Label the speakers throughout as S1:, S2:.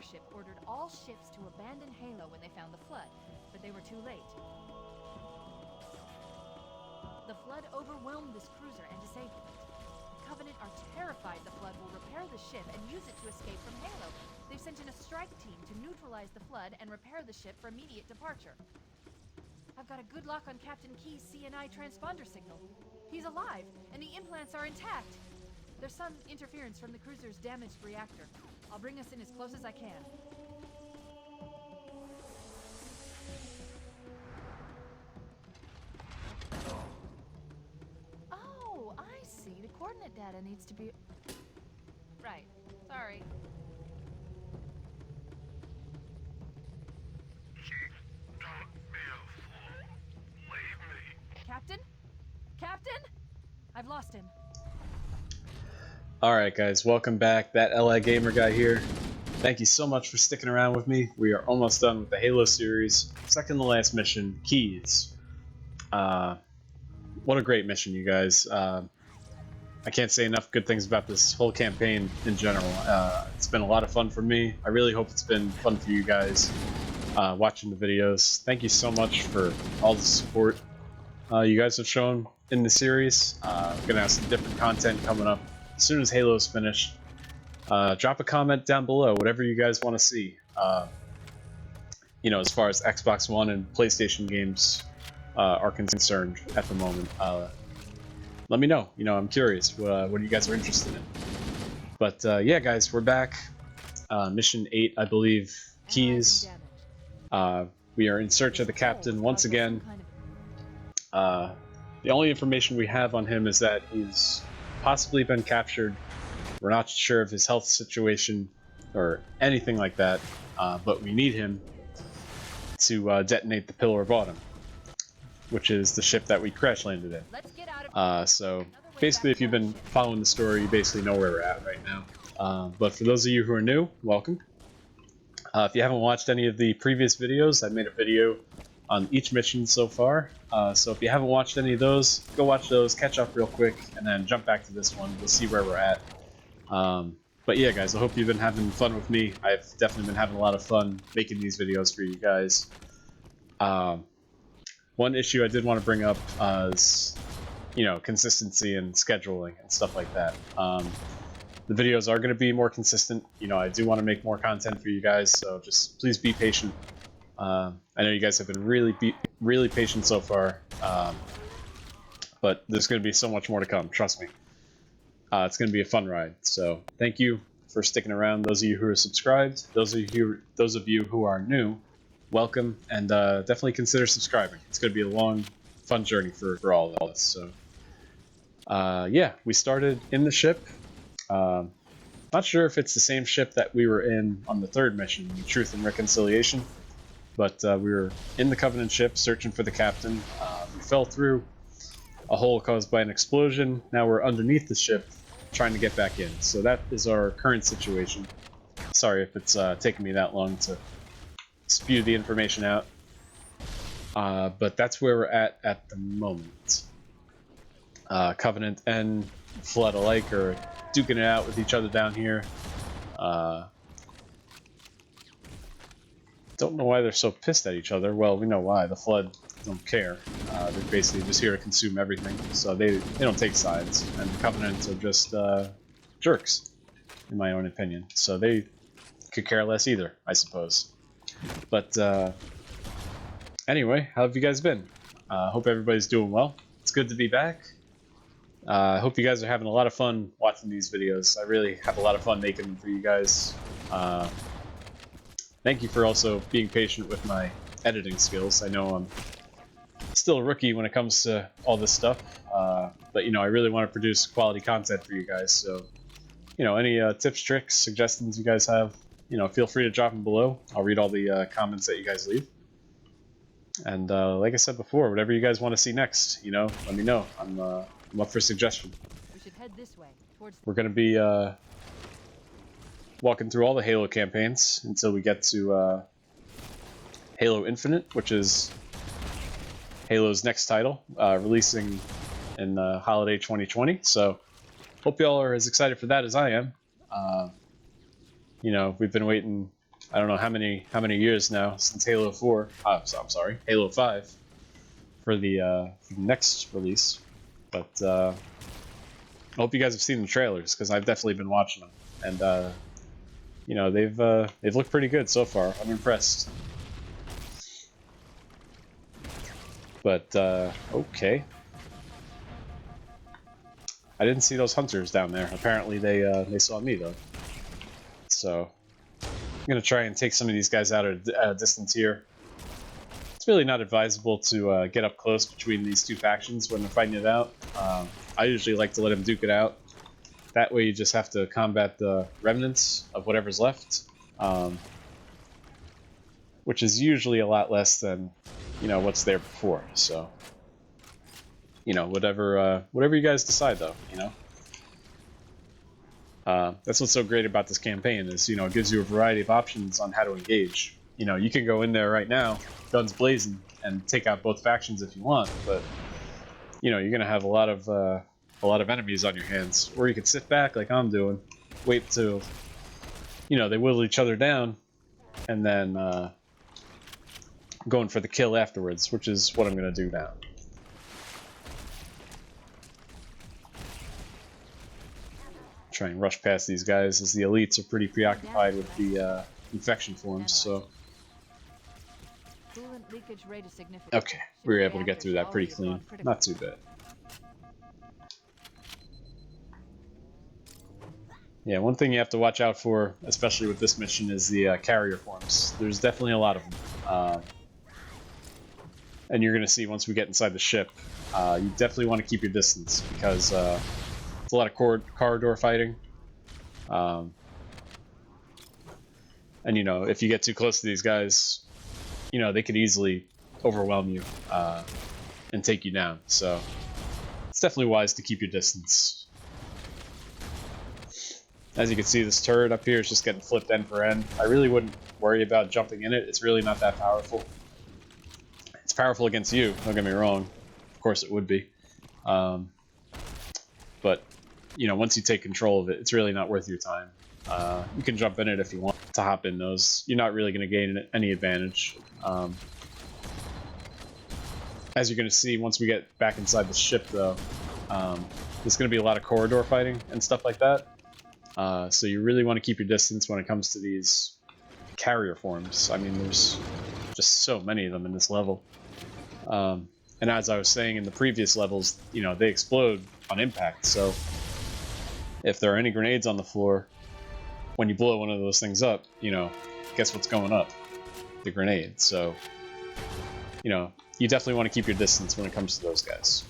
S1: leadership ordered all ships to abandon Halo when they found the flood, but they were too late. The flood overwhelmed this cruiser and disabled it. The Covenant are terrified the flood will repair the ship and use it to escape from Halo. They've sent in a strike team to neutralize the flood and repair the ship for immediate departure. I've got a good lock on Captain Key's CNI transponder signal. He's alive, and the implants are intact. There's some interference from the cruiser's damaged reactor. I'll bring us in as close as I can. Oh, I see. The coordinate data needs to be... Right. Sorry. Captain? Captain? I've lost him.
S2: Alright guys, welcome back. That LA Gamer guy here. Thank you so much for sticking around with me. We are almost done with the Halo series. Second to last mission, Keys. What a great mission, you guys. I can't say enough good things about this whole campaign in general. It's been a lot of fun for me. I really hope it's been fun for you guys watching the videos. Thank you so much for all the support you guys have shown in the series. I'm going to have some different content coming up as soon as Halo's finished. Drop a comment down below, whatever you guys want to see. You know, as far as Xbox One and PlayStation games are concerned at the moment. Let me know. You know, I'm curious what you guys are interested in. But yeah, guys, we're back. Mission 8, I believe. Keys. We are in search of the captain once again. The only information we have on him is that he's possibly been captured. We're not sure of his health situation or anything like that, but we need him to detonate the Pillar of Autumn, which is the ship that we crash landed in. So basically, if you've been following the story, you basically know where we're at right now. But for those of you who are new, welcome. If you haven't watched any of the previous videos, I made a video on each mission so far. So if you haven't watched any of those, go watch those, catch up real quick, and then jump back to this one. We'll see where we're at. But yeah, guys, I hope you've been having fun with me. I've definitely been having a lot of fun making these videos for you guys. One issue I did want to bring up is, you know, consistency and scheduling and stuff like that. The videos are going to be more consistent. You know, I do want to make more content for you guys, so just please be patient. I know you guys have been really patient so far, but there's going to be so much more to come, trust me. It's going to be a fun ride, so thank you for sticking around. Those of you who are subscribed, those of you who are new, welcome, and definitely consider subscribing. It's going to be a long, fun journey for all of us. So, yeah, we started in the ship. Not sure if it's the same ship that we were in on the third mission, Truth and Reconciliation, but we were in the Covenant ship searching for the captain. We fell through a hole caused by an explosion. Now we're underneath the ship trying to get back in. So that is our current situation. Sorry if it's taking me that long to spew the information out. But that's where we're at the moment. Covenant and Flood alike are duking it out with each other down here. Don't know why they're so pissed at each other. Well, we know why. The Flood don't care. They're basically just here to consume everything, so they don't take sides. And the Covenants are just jerks, in my own opinion. So they could care less either, I suppose. But anyway, how have you guys been? Hope everybody's doing well. It's good to be back. I hope you guys are having a lot of fun watching these videos. I really have a lot of fun making them for you guys. Thank you for also being patient with my editing skills. I know I'm still a rookie when it comes to all this stuff, but you know, I really want to produce quality content for you guys. So, you know, any tips, tricks, suggestions you guys have, you know, feel free to drop them below. I'll read all the comments that you guys leave. And like I said before, whatever you guys want to see next, you know, let me know. I'm up for suggestion.
S1: We should head this way, towards...
S2: We're going to be walking through all the Halo campaigns until we get to Halo Infinite, which is Halo's next title, releasing in holiday 2020. So hope y'all are as excited for that as I am. You know, we've been waiting I don't know how many years now since Halo 4. So I'm sorry, Halo 5 for the next release. But I hope you guys have seen the trailers because I've definitely been watching them, and you know they've looked pretty good so far. I'm impressed. But okay, I didn't see those hunters down there. Apparently they saw me though. So I'm gonna try and take some of these guys out at a distance here. It's really not advisable to get up close between these two factions when they're fighting it out. I usually like to let them duke it out. That way you just have to combat the remnants of whatever's left, which is usually a lot less than, you know, what's there before. So, you know, whatever you guys decide, though, you know. That's what's so great about this campaign is, you know, it gives you a variety of options on how to engage. You know, you can go in there right now, guns blazing, and take out both factions if you want, but you know, you're gonna have a lot of enemies on your hands. Or you could sit back like I'm doing, wait till, you know, they whittle each other down, and then going for the kill afterwards, which is what I'm gonna do now. Try and rush past these guys as the elites are pretty preoccupied with the infection forms, so. Okay, we were able to get through that pretty clean. Not too bad. Yeah, one thing you have to watch out for, especially with this mission, is the carrier forms. There's definitely a lot of them. And you're going to see once we get inside the ship, you definitely want to keep your distance because it's a lot of corridor fighting. And, you know, if you get too close to these guys, you know, they could easily overwhelm you and take you down. So it's definitely wise to keep your distance. As you can see, this turret up here is just getting flipped end for end. I really wouldn't worry about jumping in it. It's really not that powerful. It's powerful against you, don't get me wrong. Of course it would be. But, you know, once you take control of it, it's really not worth your time. You can jump in it if you want to hop in those. You're not really going to gain any advantage. As you're going to see, once we get back inside the ship, though, there's going to be a lot of corridor fighting and stuff like that. So you really want to keep your distance when it comes to these carrier forms. I mean, there's just so many of them in this level. And as I was saying in the previous levels, you know, they explode on impact. So if there are any grenades on the floor, when you blow one of those things up, you know, guess what's going up? The grenade. So, you know, you definitely want to keep your distance when it comes to those guys.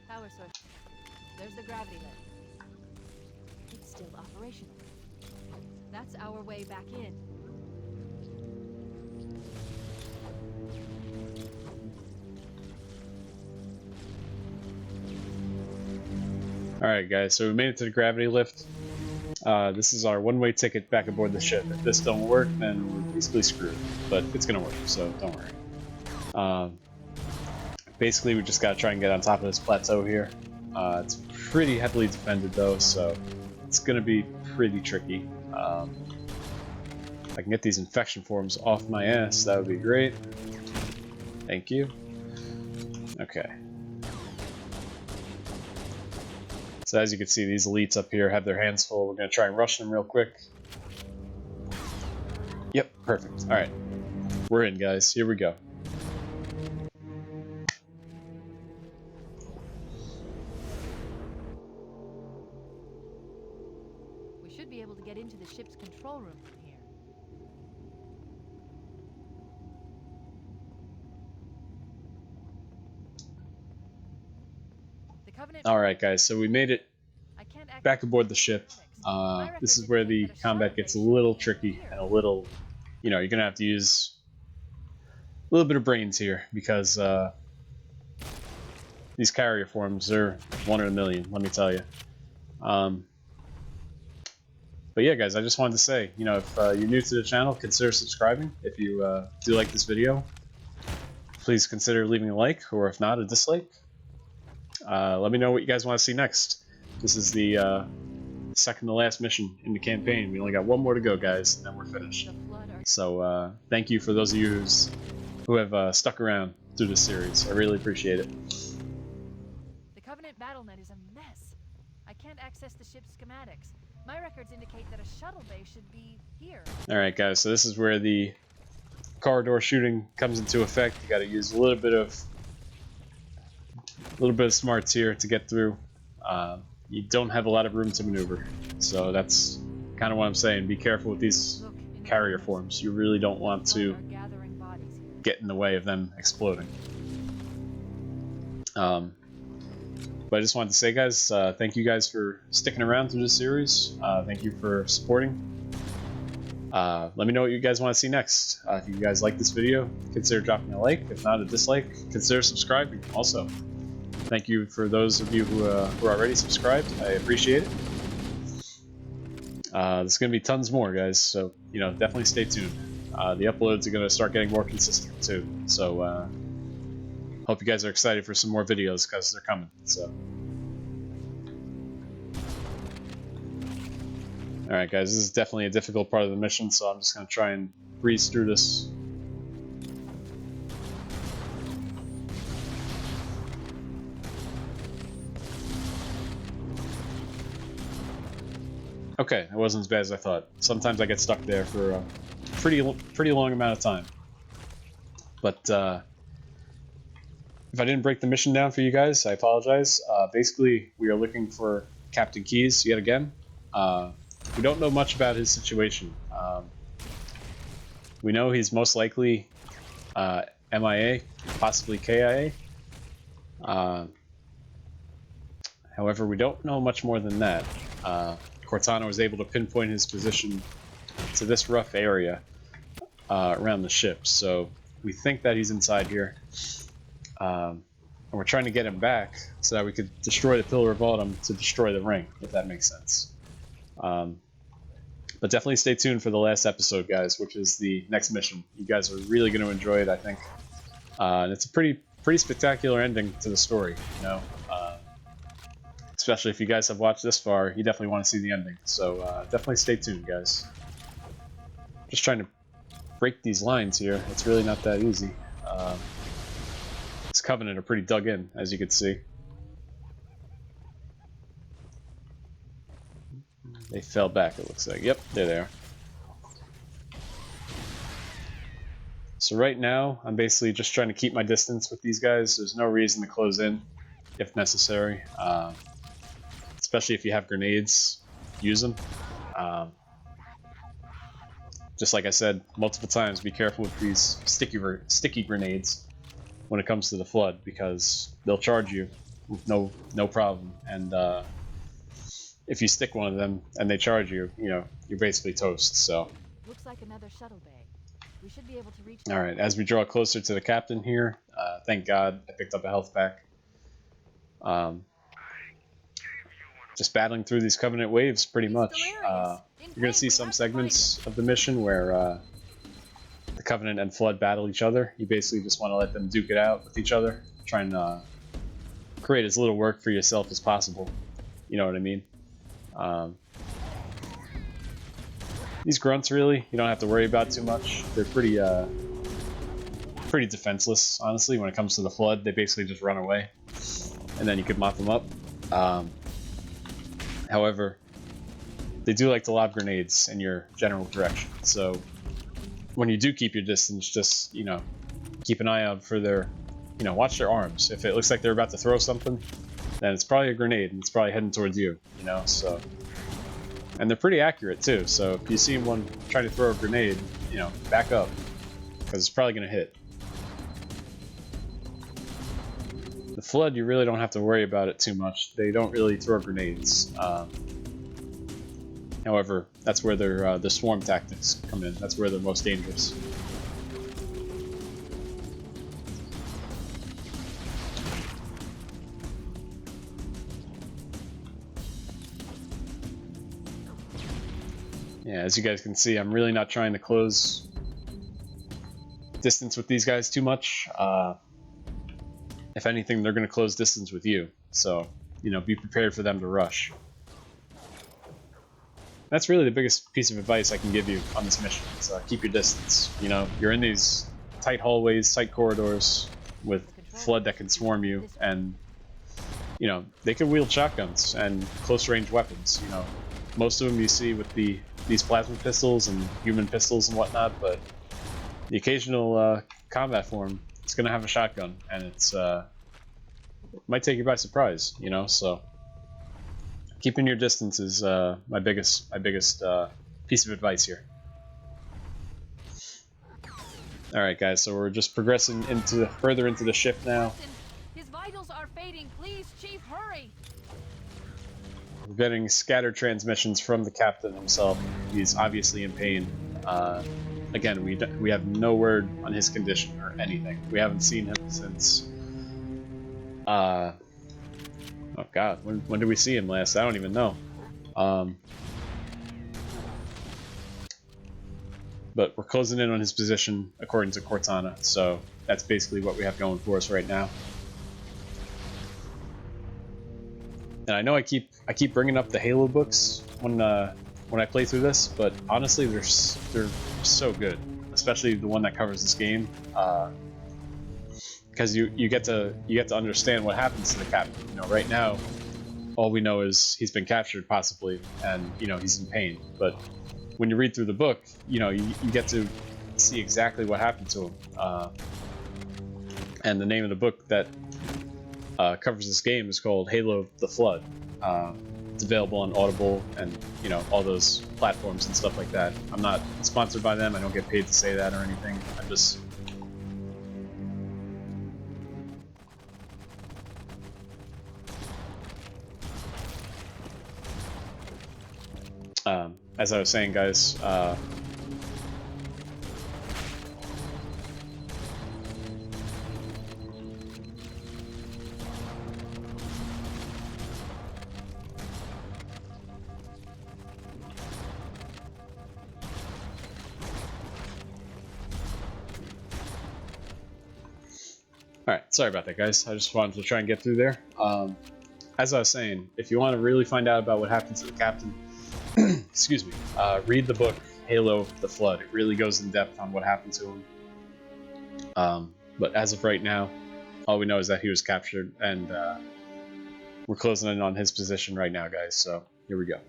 S1: Power source. There's the gravity lift. It's still operational. That's our way back in.
S2: Alright guys, so we made it to the gravity lift. This is our one-way ticket back aboard the ship. If this don't work, then we're basically screwed. But it's gonna work, so don't worry. Basically, we just gotta try and get on top of this plateau here. It's pretty heavily defended though, so it's gonna be pretty tricky. If I can get these infection forms off my ass, that would be great. Thank you. Okay. So as you can see, these elites up here have their hands full. We're gonna try and rush them real quick. Yep, perfect. Alright. We're in, guys. Here we go.
S1: We should be able to get into the ship's control room from here. The Covenant.
S2: Alright, guys, so we made it back aboard the ship. This is where the combat gets a little tricky and a little, you know, you're gonna have to use a little bit of brains here because these carrier forms are one in a million, let me tell you. But yeah, guys, I just wanted to say, you know, if you're new to the channel, consider subscribing. If you do like this video, please consider leaving a like, or if not, a dislike. Let me know what you guys want to see next. This is the second to last mission in the campaign. We only got one more to go, guys, and then we're finished. So thank you for those of you who have stuck around through this series. I really appreciate it.
S1: The Covenant BattleNet is a mess. I can't access the ship's schematics. My records indicate that a shuttle bay should be here.
S2: Alright, guys, so this is where the corridor shooting comes into effect. You gotta use a little bit of smarts here to get through. You don't have a lot of room to maneuver, so that's kind of what I'm saying. Be careful with these carrier forms. You really don't want to get in the way of them exploding. But I just wanted to say, guys, thank you guys for sticking around through this series. Thank you for supporting. Let me know what you guys want to see next. If you guys like this video, consider dropping a like. If not, a dislike. Consider subscribing also. Thank you for those of you who are already subscribed. I appreciate it. There's going to be tons more, guys, so you know, definitely stay tuned. The uploads are going to start getting more consistent too, so hope you guys are excited for some more videos because they're coming. So, all right, guys, this is definitely a difficult part of the mission, so I'm just going to try and breeze through this. Okay, it wasn't as bad as I thought. Sometimes I get stuck there for a pretty long amount of time. But if I didn't break the mission down for you guys, I apologize. Basically, we are looking for Captain Keyes yet again. We don't know much about his situation. We know he's most likely MIA, possibly KIA. However, we don't know much more than that. Cortana was able to pinpoint his position to this rough area around the ship, so we think that he's inside here. And we're trying to get him back so that we could destroy the Pillar of Autumn to destroy the ring, if that makes sense. But definitely stay tuned for the last episode, guys, which is the next mission. You guys are really going to enjoy it, I think. And it's a pretty spectacular ending to the story, you know. Especially if you guys have watched this far, you definitely want to see the ending. So definitely stay tuned, guys. Just trying to break these lines here. It's really not that easy. This Covenant are pretty dug in, as you can see. They fell back, it looks like. Yep, there they are. So right now, I'm basically just trying to keep my distance with these guys. There's no reason to close in, if necessary. Especially if you have grenades, use them. Just like I said multiple times, be careful with these sticky grenades when it comes to the Flood, because they'll charge you with no problem. And if you stick one of them and they charge you, you know, you're basically toast. So
S1: looks like another shuttle bay. We should be able to reach.
S2: All right, as we draw closer to the captain here, thank God I picked up a health pack. Just battling through these Covenant waves, pretty much. You're going to see some segments of the mission where the Covenant and Flood battle each other. You basically just want to let them duke it out with each other, try and create as little work for yourself as possible. You know what I mean? These grunts, really, you don't have to worry about too much. They're pretty defenseless, honestly, when it comes to the Flood. They basically just run away, and then you could mop them up. However, they do like to lob grenades in your general direction, so when you do keep your distance, just, you know, keep an eye out for their, you know, watch their arms. If it looks like they're about to throw something, then it's probably a grenade, and it's probably heading towards you, you know, so. And they're pretty accurate, too, so if you see one trying to throw a grenade, you know, back up, because it's probably going to hit. The Flood, you really don't have to worry about it too much. They don't really throw grenades. However, that's where their swarm tactics come in. That's where they're most dangerous. Yeah, as you guys can see, I'm really not trying to close distance with these guys too much. If anything, they're going to close distance with you. So, you know, be prepared for them to rush. That's really the biggest piece of advice I can give you on this mission. Is keep your distance. You know, you're in these tight hallways, tight corridors with Flood that can swarm you, and you know they can wield shotguns and close-range weapons. You know, most of them you see with these plasma pistols and human pistols and whatnot, but the occasional combat form, it's going to have a shotgun, and it's it might take you by surprise. You know, so keeping your distance is my biggest piece of advice here. All right, guys. So we're just progressing further into the ship now.
S1: His vitals are fading. Please, Chief, hurry.
S2: We're getting scattered transmissions from the captain himself. He's obviously in pain. Again, we have no word on his condition or anything. We haven't seen him since. Oh God, when did we see him last? I don't even know. But we're closing in on his position according to Cortana, so that's basically what we have going for us right now. And I know I keep bringing up the Halo books when I play through this, but honestly, they're so good, especially the one that covers this game, because you get to understand what happens to the captain. You know, right now, all we know is he's been captured possibly, and you know he's in pain. But when you read through the book, you know you get to see exactly what happened to him. And the name of the book that covers this game is called Halo: The Flood. It's available on Audible and you know all those platforms and stuff like that. I'm not sponsored by them. I don't get paid to say that or anything. I'm just as I was saying, guys. Alright, sorry about that, guys. I just wanted to try and get through there. As I was saying, if you want to really find out about what happened to the captain, excuse me, read the book Halo: The Flood. It really goes in depth on what happened to him. But as of right now, all we know is that he was captured, and we're closing in on his position right now, guys. So here we go.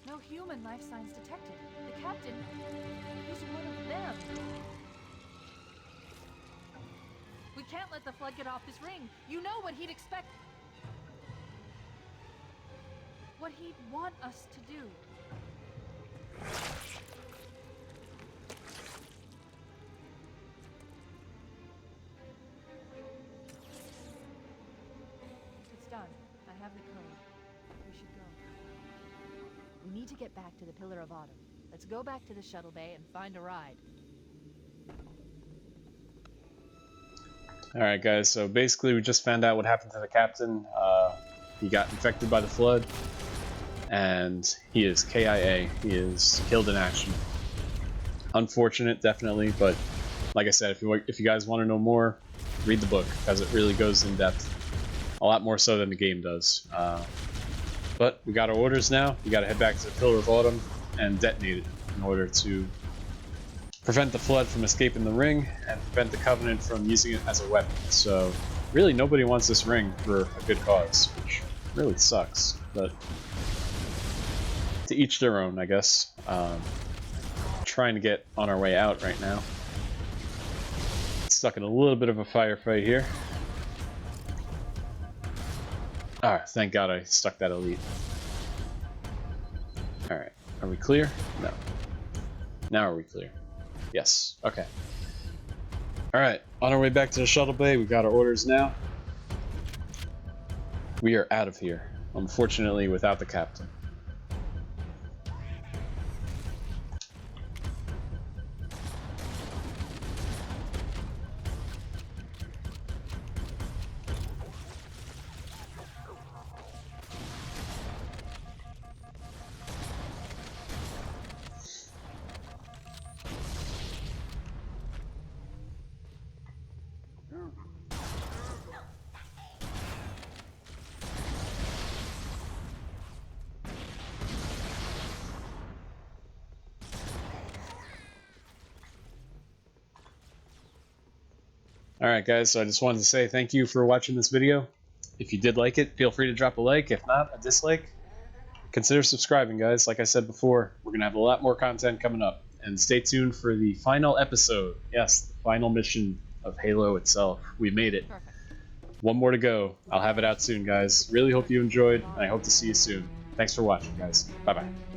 S1: No human life signs detected. The captain, he's one of them. We can't let the Flood get off this ring. You know what he'd expect. What he'd want us to do. It's done. I have the code. We should go. We need to get back to the Pillar of Autumn. Let's go back to the shuttle bay and find a ride.
S2: Alright, guys, so basically we just found out what happened to the captain. He got infected by the Flood, and he is KIA. He is killed in action. Unfortunate, definitely, but like I said, if you guys want to know more, read the book, because it really goes in depth. A lot more so than the game does. But we got our orders now. We got to head back to the Pillar of Autumn and detonate it in order to prevent the Flood from escaping the ring and prevent the Covenant from using it as a weapon. So really nobody wants this ring for a good cause, which really sucks. But to each their own, I guess. Trying to get on our way out right now. Stuck in a little bit of a firefight here. Alright, thank God I stuck that elite. Alright, are we clear? No. Now are we clear? Yes, okay. Alright, on our way back to the shuttle bay, we got our orders now. We are out of here, unfortunately without the captain. Alright guys, so I just wanted to say thank you for watching this video. If you did like it, feel free to drop a like. If not, a dislike. Consider subscribing, guys. Like I said before, we're going to have a lot more content coming up. And stay tuned for the final episode. Yes, the final mission of Halo itself. We made it.
S1: Perfect.
S2: One more to go. I'll have it out soon, guys. Really hope you enjoyed, and I hope to see you soon. Thanks for watching, guys. Bye-bye.